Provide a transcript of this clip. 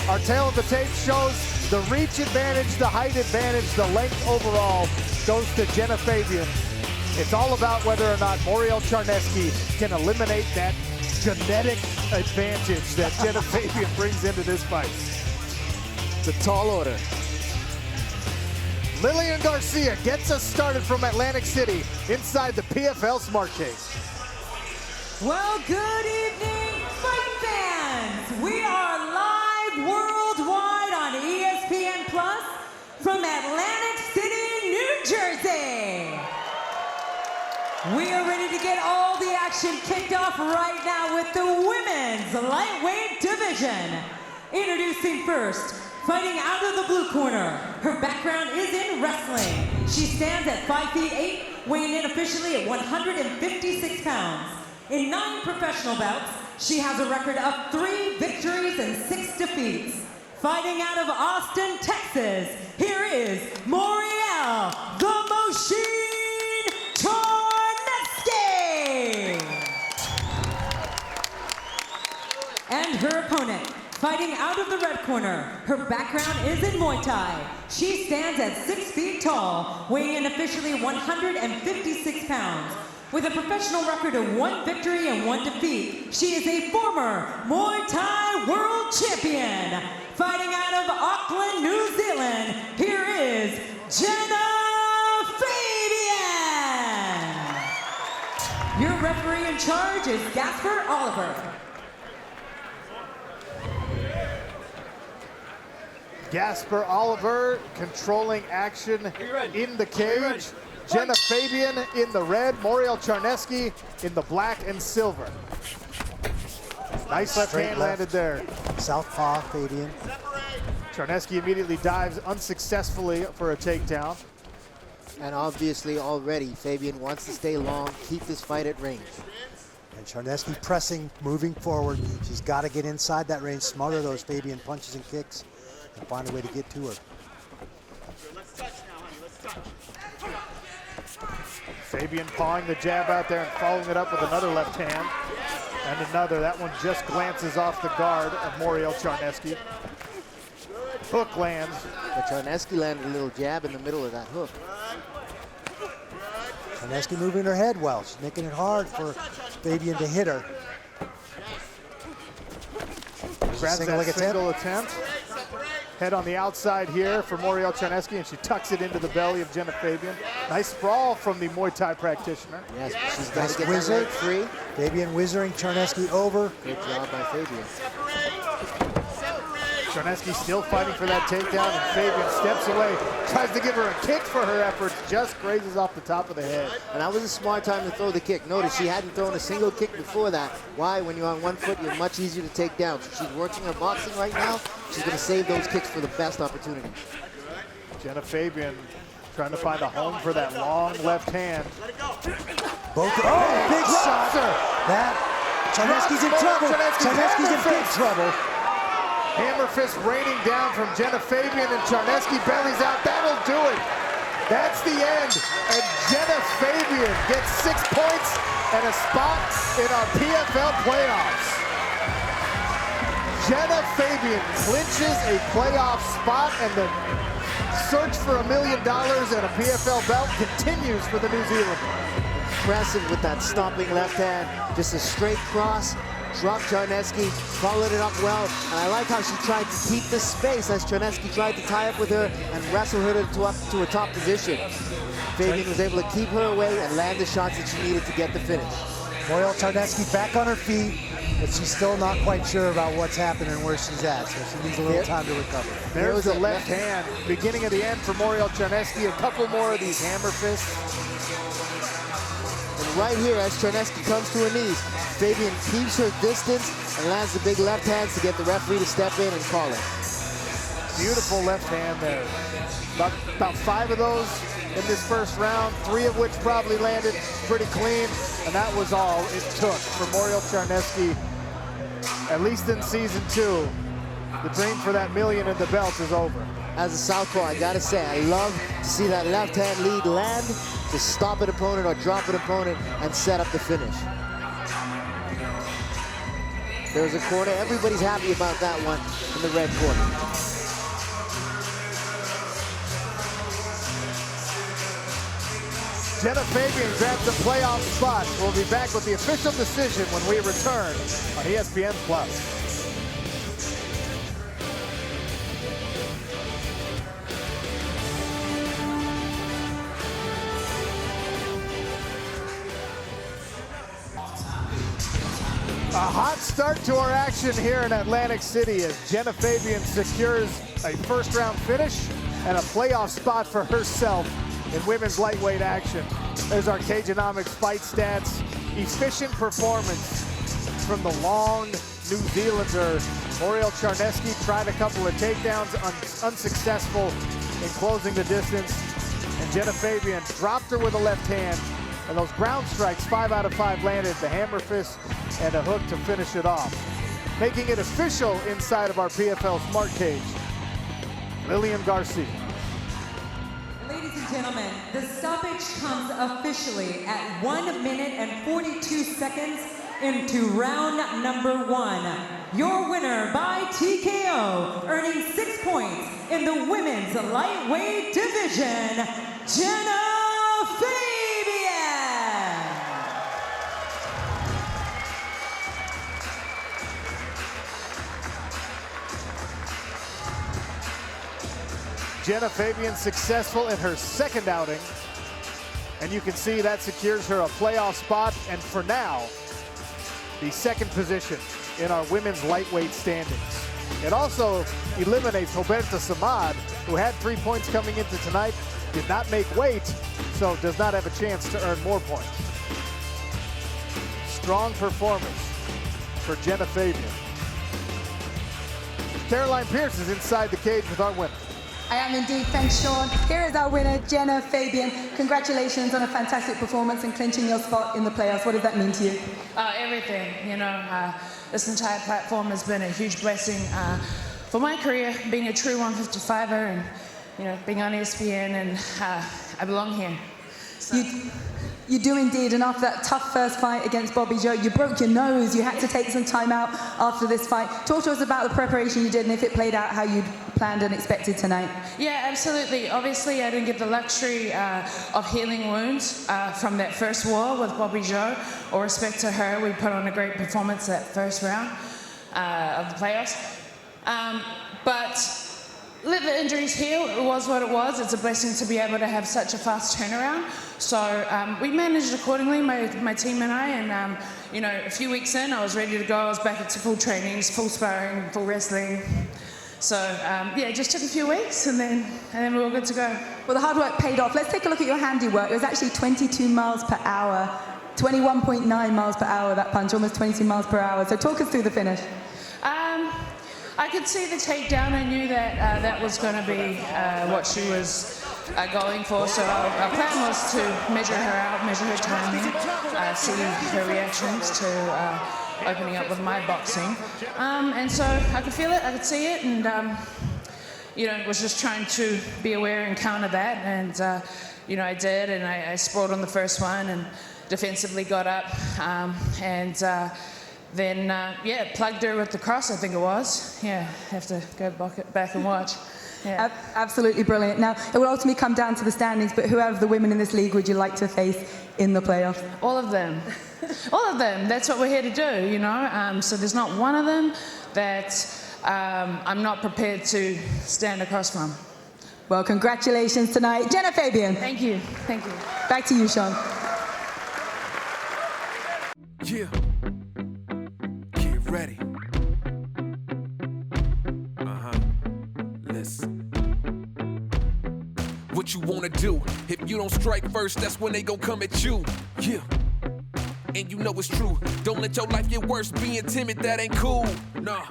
Our tail of the tape shows the reach advantage, the height advantage, the length overall goes to Genah Fabian. It's all about whether or not Moriel Charneski can eliminate that genetic advantage that Genah Fabian brings into this fight. It's a tall order. Lillian Garcia gets us started from Atlantic City inside the PFL Smart Cage. Well, good evening, fight fans. We are live worldwide on ESPN Plus from Atlantic City, New Jersey. We are ready to get all the action kicked off right now with the women's lightweight division. Introducing first, fighting out of the blue corner. Her background is in wrestling. She stands at 5'8", weighing in officially at 156 pounds. In 9 professional bouts, she has a record of 3 victories and 6 defeats. Fighting out of Austin, Texas, here is Moriel the Machine Charneski. And her opponent, fighting out of the red corner, her background is in Muay Thai. She stands at 6 feet tall, weighing in officially 156 pounds. With a professional record of 1 victory and 1 defeat, she is a former Muay Thai world champion. Fighting out of Auckland, New Zealand, here is Genah Fabian. Your referee in charge is Gasper Oliver. Gasper Oliver controlling action in the cage. Genah Fabian in the red, Moriel Charneski in the black and silver. Nice left hand landed there. Southpaw Fabian. Charneski immediately dives unsuccessfully for a takedown. And obviously already, Fabian wants to stay long, keep this fight at range. And Charneski pressing, moving forward. She's got to get inside that range, smother those Fabian punches and kicks, and find a way to get to her. Fabian pawing the jab out there and following it up with another left hand. And another, that one just glances off the guard of Moriel Charneski. Hook lands. But Charneski landed a little jab in the middle of that hook. Charneski moving her head well. She's making it hard for Fabian to hit her. Grabs that single attempt. Head on the outside here for Moriel Charneski, and she tucks it into the belly of Genah Fabian. Nice sprawl from the Muay Thai practitioner. Yes, but she's got to get whizzer. that leg free. Fabian whizzering Charneski over. Good job by Fabian. Charneski still fighting for that takedown, and Fabian steps away, tries to give her a kick for her efforts, just grazes off the top of the head. And that was a smart time to throw the kick. Notice she hadn't thrown a single kick before that. Why? When you're on one foot, you're much easier to take down. So she's working her boxing right now. She's going to save those kicks for the best opportunity. Genah Fabian trying to find a home for that long left hand. Big shot. That Charneski's in trouble. Charneski's in big trouble. Hammer fist raining down from Genah Fabian, and Charneski bellies out. That'll do it. That's the end. And Genah Fabian gets 6 points and a spot in our PFL playoffs. Genah Fabian clinches a playoff spot, and the search for $1 million and a PFL belt continues for the New Zealander. Impressive with that stomping left hand. Just a straight cross. Dropped Charneski, followed it up well, and I like how she tried to keep the space as Charneski tried to tie up with her and wrestle her to a top position. Fabian was able to keep her away and land the shots that she needed to get the finish. Moriel Charneski back on her feet, but she's still not quite sure about what's happening and where she's at, so she needs a little time to recover. There's the left hand, beginning of the end for Moriel Charneski. A couple more of these hammer fists. And right here, as Charneski comes to her knees, Fabian keeps her distance and lands the big left hands to get the referee to step in and call it. Beautiful left hand there. About 5 of those in this first round, 3 of which probably landed pretty clean, and that was all it took for Moriel Charneski, at least in season 2. The dream for that $1 million in the belt is over. As a southpaw, I gotta say, I love to see that left hand lead land to stop an opponent or drop an opponent and set up the finish. There's a corner. Everybody's happy about that one. And the red corner. Genah Fabian grabs a playoff spot. We'll be back with the official decision when we return on ESPN+. A hot start to our action here in Atlantic City as Genah Fabian secures a first-round finish and a playoff spot for herself in women's lightweight action. There's our Cageonomics fight stats. Efficient performance from the long New Zealander. Moriel Charneski tried a couple of takedowns, unsuccessful in closing the distance. And Genah Fabian dropped her with a left hand. And those ground strikes, 5 out of 5 landed, the hammer fist and a hook to finish it off. Making it official inside of our PFL Smart Cage, Lillian Garcia. Ladies and gentlemen, the stoppage comes officially at 1 minute and 42 seconds into round number 1. Your winner by TKO, earning 6 points in the women's lightweight division, Genah Fabian. Genah Fabian successful in her second outing. And you can see that secures her a playoff spot. And for now, the second position in our women's lightweight standings. It also eliminates Roberta Samad, who had 3 points coming into tonight, did not make weight, so does not have a chance to earn more points. Strong performance for Genah Fabian. Caroline Pierce is inside the cage with our winner. I am indeed, thanks Sean. Here is our winner, Genah Fabian. Congratulations on a fantastic performance and clinching your spot in the playoffs. What does that mean to you? Everything, this entire platform has been a huge blessing for my career, being a true 155er and, being on ESPN, and I belong here. So. You do indeed, and after that tough first fight against Bobby Joe, you broke your nose. You had to take some time out after this fight. Talk to us about the preparation you did and if it played out how you'd planned and expected tonight. Yeah, absolutely. Obviously, I didn't get the luxury of healing wounds from that first war with Bobby Joe. All respect to her, we put on a great performance that first round of the playoffs. But let the injuries heal. It was what it was. It's a blessing to be able to have such a fast turnaround. So we managed accordingly, my team and I, and a few weeks in, I was ready to go. I was back into full trainings, full sparring, full wrestling. So it just took a few weeks, and then we were good to go. Well, the hard work paid off. Let's take a look at your handiwork. It was actually 22 miles per hour, 21.9 miles per hour, that punch, almost 22 miles per hour. So talk us through the finish. I could see the takedown. I knew that that was going to be what she was going for. So our plan was to measure her out, measure her timing, see her reactions to opening up with my boxing. And so I could feel it, I could see it, and was just trying to be aware and counter that. And I did, and I sprawled on the first one and defensively got up, then plugged her with the cross, I think it was. Yeah, have to go back and watch. Yeah. Absolutely brilliant. Now, it will ultimately come down to the standings, but who out of the women in this league would you like to face in the playoffs? All of them. All of them. That's what we're here to do, So there's not one of them that I'm not prepared to stand across from. Well, congratulations tonight. Genah Fabian. Thank you. Thank you. Back to you, Sean. Yeah. Get ready. Listen. What you wanna do? If you don't strike first, that's when they gon' come at you. Yeah. And you know it's true. Don't let your life get worse. Being timid, that ain't cool. Nah.